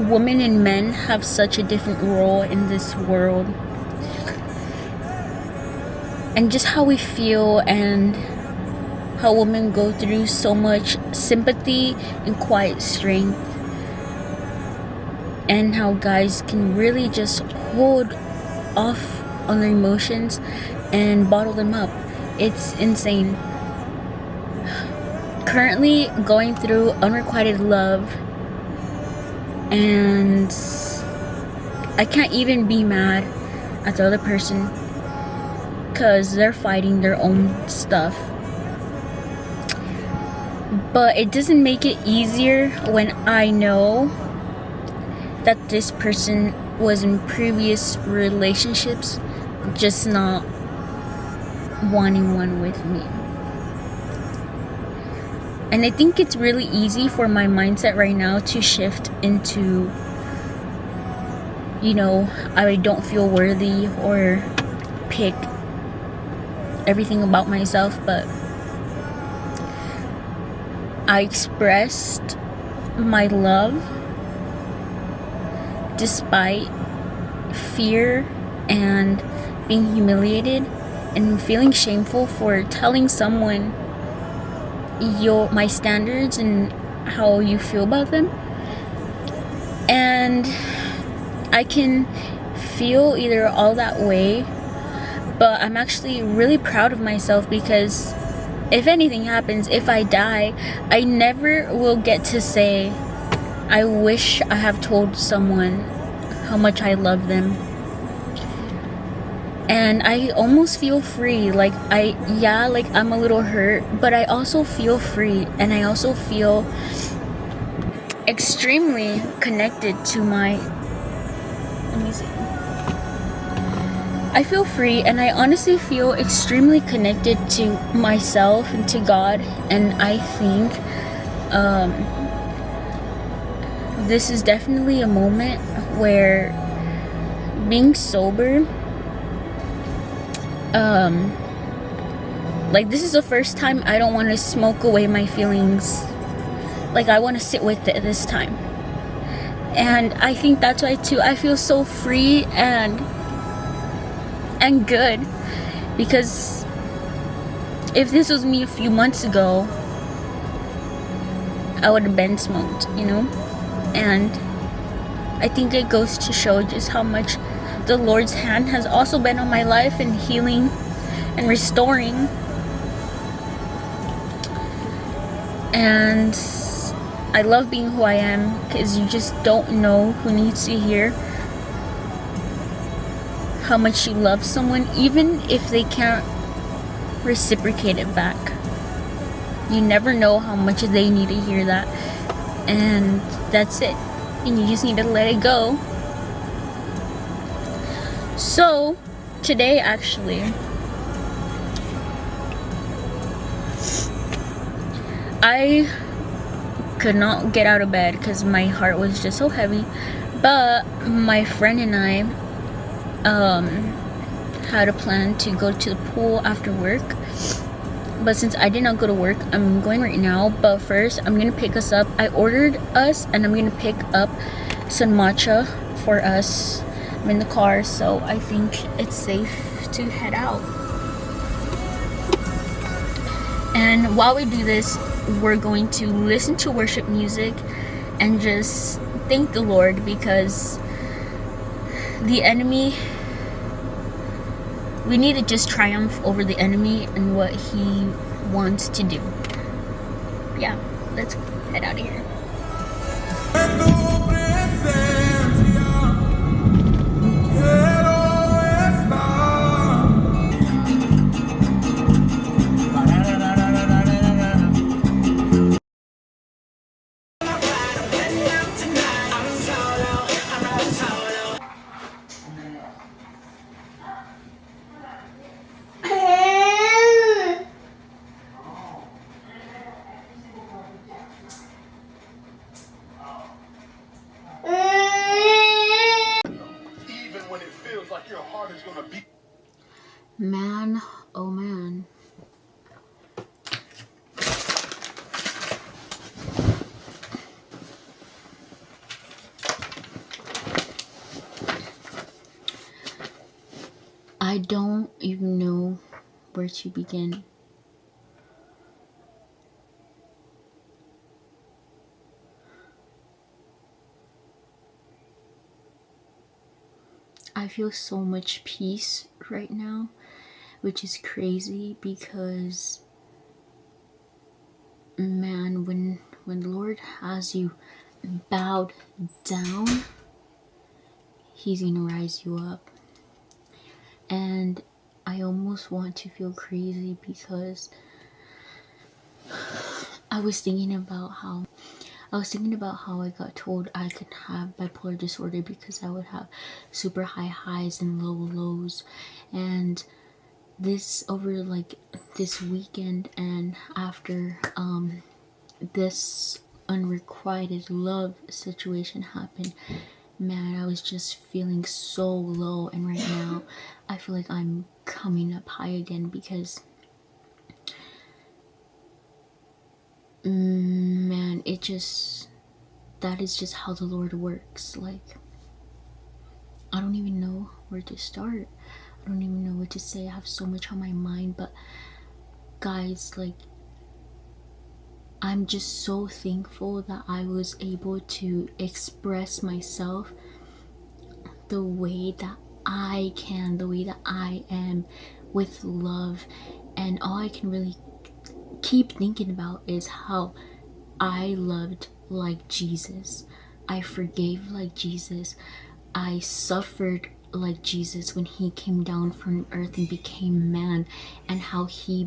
women and men have such a different role in this world, and just how we feel, and how women go through so much sympathy and quiet strength, and how guys can really just hold off on their emotions and bottle them up. It's insane. Currently going through unrequited love, and I can't even be mad at the other person because they're fighting their own stuff. But it doesn't make it easier when I know that this person was in previous relationships, just not wanting one with me. And I think it's really easy for my mindset right now to shift into, I don't feel worthy, or pick everything about myself. But I expressed my love despite fear and being humiliated and feeling shameful for telling someone my standards and how you feel about them. And I can feel either all that way, but I'm actually really proud of myself, because if anything happens, if I die, I never will get to say, I wish I have told someone how much I love them. And I almost feel free. I'm a little hurt, but I also feel free, and I also feel extremely connected to I feel free, and I honestly feel extremely connected to myself and to God. And I think this is definitely a moment where being sober, this is the first time I don't want to smoke away my feelings. I want to sit with it this time. And I think that's why too I feel so free and good, because if this was me a few months ago, I would have been smoked, And I think it goes to show just how much the Lord's hand has also been on my life, and healing and restoring. And I love being who I am, because you just don't know who needs to hear how much you love someone, even if they can't reciprocate it back. You never know how much they need to hear that. And that's it. And you just need to let it go. So, today actually, I could not get out of bed because my heart was just so heavy. But my friend and I had a plan to go to the pool after work. But since I did not go to work, I'm going right now. But first, I'm gonna pick us up. I ordered us, and I'm gonna pick up some matcha for us. I'm in the car, so I think it's safe to head out. And while we do this, we're going to listen to worship music and just thank the Lord, because the enemy, we need to just triumph over the enemy and what he wants to do. Yeah, let's head out of here. Man, oh man. I don't even know where to begin. I feel so much peace right now, which is crazy because, man, when the Lord has you bowed down, He's gonna rise you up. And I almost want to feel crazy because I was thinking about how I got told I could have bipolar disorder because I would have super high highs and low lows. And this over like this weekend, and after this unrequited love situation happened, man, I was just feeling so low. And right now I feel like I'm coming up high again because, man, that is just how the Lord works. Like, I don't even know where to start. I don't even know what to say. I have so much on my mind. But guys, like, I'm just so thankful that I was able to express myself the way that I can, the way that I am, with love. And all I can really keep thinking about is how I loved like Jesus. I forgave like Jesus. I suffered like Jesus when He came down from earth and became man, and how He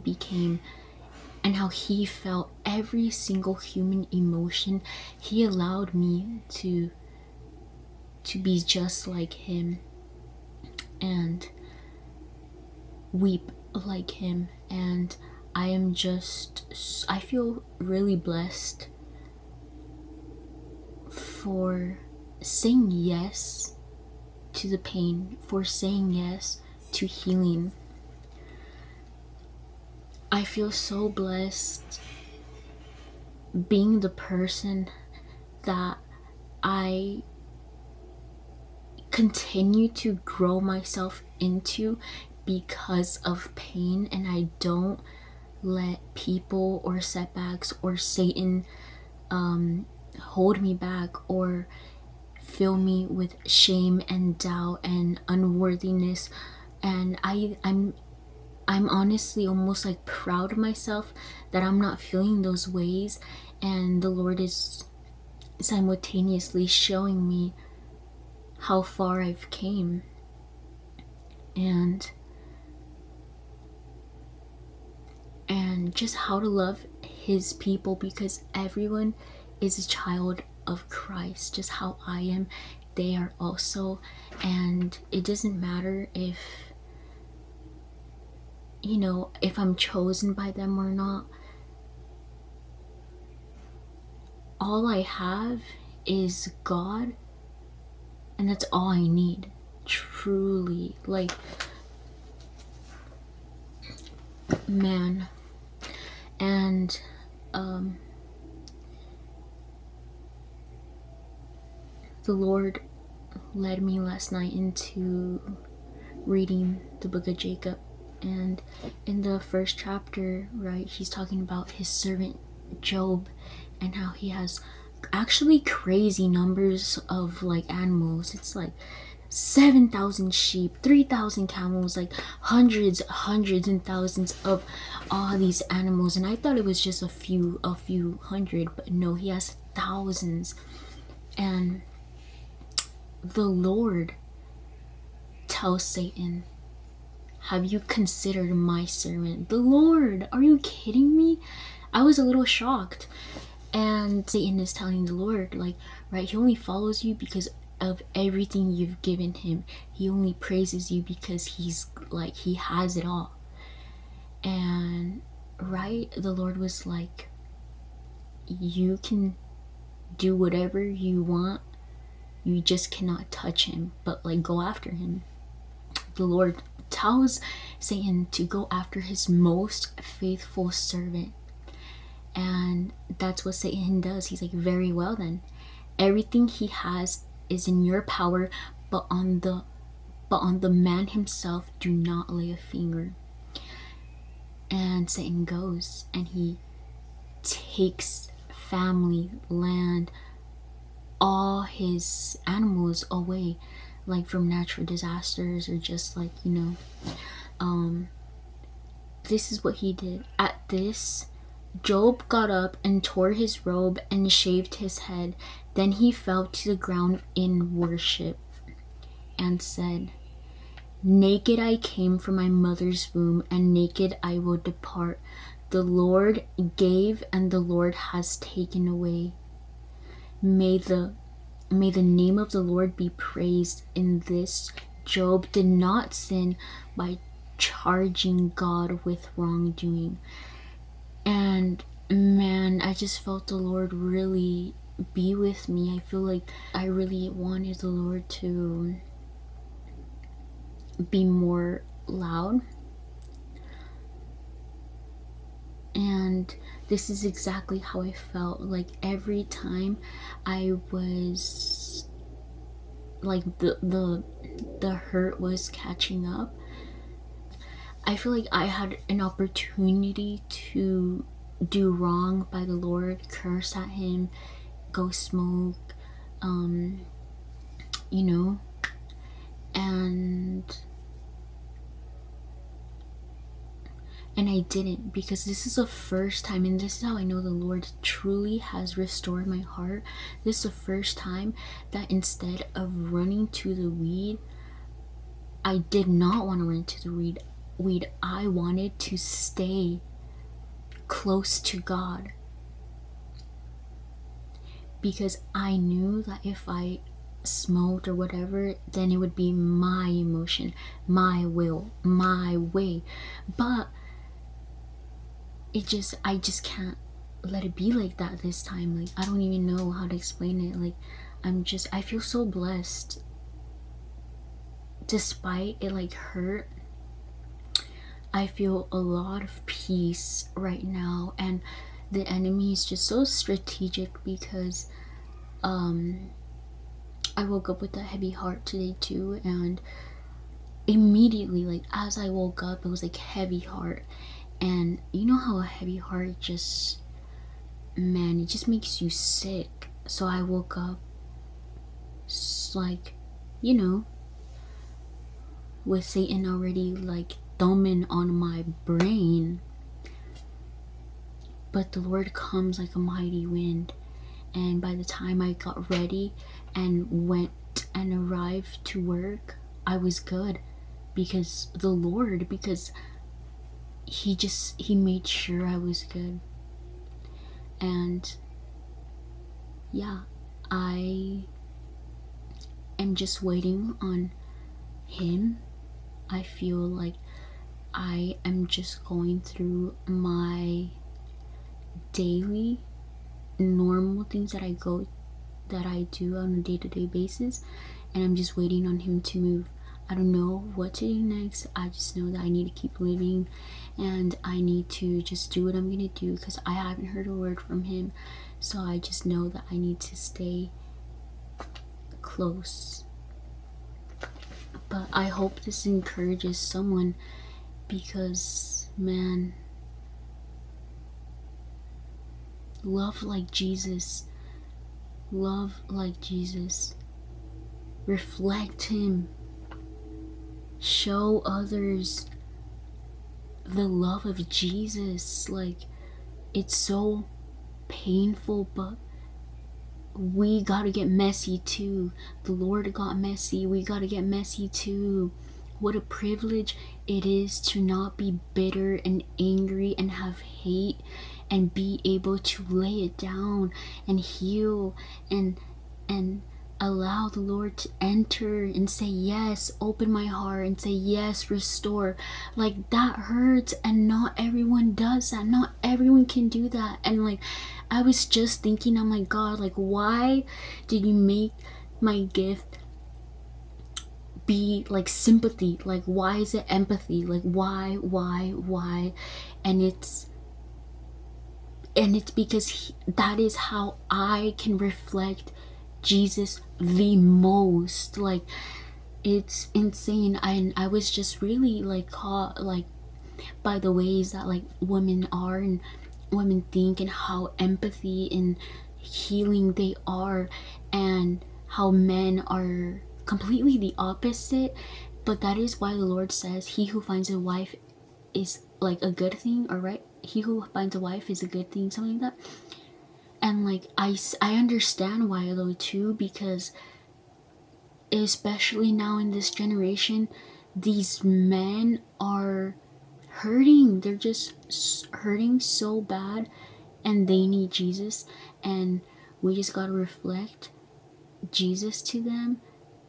felt every single human emotion. He allowed me to be just like Him and weep like Him. And I feel really blessed for saying yes to the pain, for saying yes to healing. I feel so blessed being the person that I continue to grow myself into because of pain, and I don't let people or setbacks or Satan hold me back or fill me with shame and doubt and unworthiness. And I'm honestly almost like proud of myself that I'm not feeling those ways, and the Lord is simultaneously showing me how far I've came, and just how to love His people, because everyone is a child of Christ. Just how I am, they are also. And it doesn't matter if I'm chosen by them or not. All I have is God, and that's all I need, truly. Like, man. And the Lord led me last night into reading the book of Jacob, and in the first chapter, right, he's talking about his servant Job and how he has actually crazy numbers of like animals. It's like 7,000 sheep, 3,000 camels, like hundreds and thousands of all these animals. And I thought it was just a few hundred, but no, he has thousands. And the Lord tells Satan, have you considered my servant? The Lord, are you kidding me? I was a little shocked. And Satan is telling the Lord, like, right, he only follows you because of everything you've given him. He only praises you because he's like, he has it all. And right, the Lord was like, you can do whatever you want, you just cannot touch him, but like go after him. The Lord tells Satan to go after his most faithful servant. And that's what Satan does. He's like, very well then, everything he has is in your power, but but on the man himself do not lay a finger. And Satan goes and he takes family, land, all his animals away, like from natural disasters or just like, this is what he did. At this, Job got up and tore his robe and shaved his head. Then he fell to the ground in worship and said, naked I came from my mother's womb, and naked I will depart. The Lord gave, and the Lord has taken away. May the name of the Lord be praised. In this, Job did not sin by charging God with wrongdoing. And man, I just felt the Lord really be with me. I feel like I really wanted the Lord to be more loud. And this is exactly how I felt. Like every time I was like the hurt was catching up, I feel like I had an opportunity to do wrong by the Lord, curse at him, go smoke, and I didn't, because this is the first time, and this is how I know the Lord truly has restored my heart. This is the first time that instead of running to the weed, I did not want to run to the weed. I wanted to stay close to God, because I knew that if I smoked or whatever, then it would be my emotion, my will, my way. But I just can't let it be like that this time. Like, I don't even know how to explain it. Like, I feel so blessed despite it like hurt. I feel a lot of peace right now, and the enemy is just so strategic, because I woke up with a heavy heart today too, and immediately, like as I woke up, it was like heavy heart. And you know how a heavy heart it just makes you sick. So I woke up like, with Satan already like thumbing on my brain. But the Lord comes like a mighty wind, and by the time I got ready and went and arrived to work, I was good, because he made sure I was good. And yeah, I am just waiting on him. I feel like I am just going through my daily normal things that I do on a day-to-day basis, and I'm just waiting on him to move. I don't know what to do next. I just know that I need to keep living, and I need to just do what I'm gonna do, because I haven't heard a word from him. So I just know that I need to stay close. But I hope this encourages someone, because man, love like Jesus. Reflect him. Show others the love of Jesus. Like, it's so painful, but we gotta get messy too. The Lord got messy. We gotta get messy too. What a privilege it is to not be bitter and angry and have hate, and be able to lay it down and heal and allow the Lord to enter and say yes, open my heart and say yes, restore. Like, that hurts, and not everyone does that. Not everyone can do that. And like, I was just thinking, I'm like, God, like, why did you make my gift be like sympathy? Like, why is it empathy? Like, why? And it's because that is how I can reflect Jesus the most. Like, it's insane. I was just really like caught like by the ways that like women are and women think, and how empathy and healing they are, and how men are completely the opposite. But that is why the Lord says, he who finds a wife is like a good thing, or right, he who finds a wife is a good thing, something like that. And like I understand why though too, because especially now in this generation, these men are hurting. They're just hurting so bad, and they need Jesus. And we just gotta reflect Jesus to them,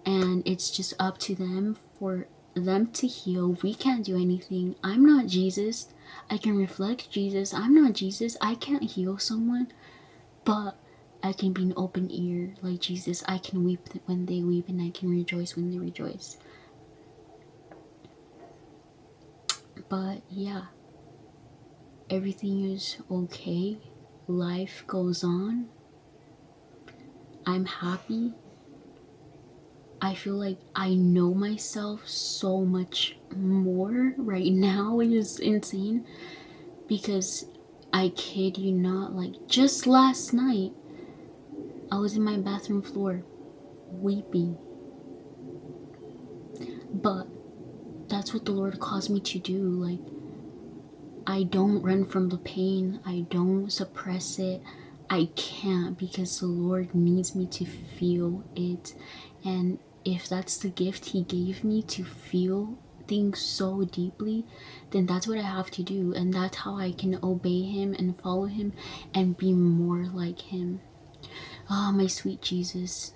and it's just up to them for them to heal. We can't do anything. I'm not Jesus. I can reflect Jesus. I'm not Jesus. I can't heal someone, but I can be an open ear like Jesus. I can weep when they weep, and I can rejoice when they rejoice. But yeah, everything is okay. Life goes on. I'm happy. I feel like I know myself so much more right now, which is insane. Because I kid you not, like just last night, I was in my bathroom floor weeping. But that's what the Lord calls me to do. Like, I don't run from the pain, I don't suppress it. I can't, because the Lord needs me to feel it. And if that's the gift He gave me, to feel things so deeply, then that's what I have to do. And that's how I can obey Him and follow Him and be more like Him. Oh, my sweet Jesus.